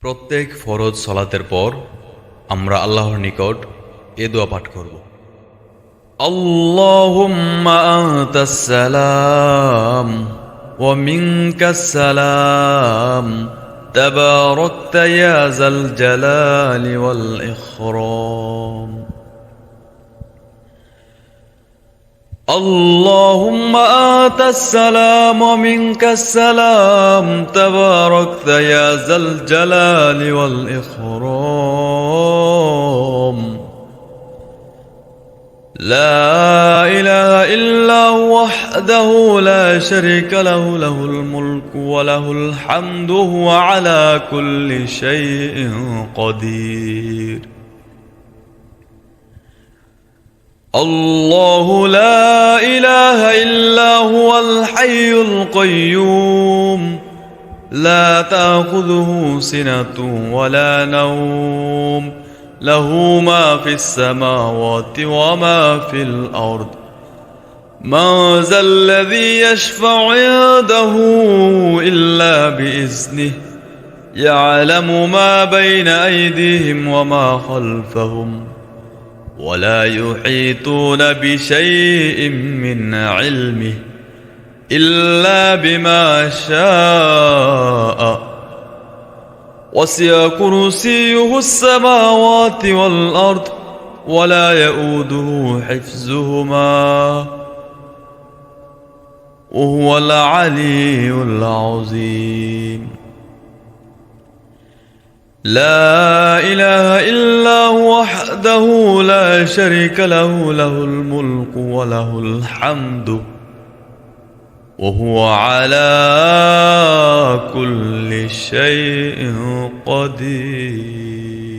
প্রত্যেক ফরজ সালাতের পর আমরা আল্লাহর নিকট এ দোয়া পাঠ করব। আল্লাহুম্মা আনতাস সালাম ওয়া মিনকাস সালাম তাবারাকতা ইয়া যাল জালালি ওয়াল ইকরাম। اللهم أنت السلام ومنك السلام تباركت يا ذا الجلال والإكرام. لا إله إلا هو وحده لا شريك له له الملك وله الحمد هو على كل شيء قدير. الله لا إله إلا هو الحي القيوم لا تأخذه سنة ولا نوم له ما في السماوات وما في الأرض. من ذا الذي يشفع عنده إلا بإذنه يعلم ما بين أيديهم وما خلفهم ولا يحيطون بشيء من علمه إلا بما شاء وسع كرسيه السماوات والأرض ولا يؤوده حفظهما وهو العلي العظيم. لا إله إلا هو وحده لا شريك له له الملك وله الحمد وهو على كل شيء قدير.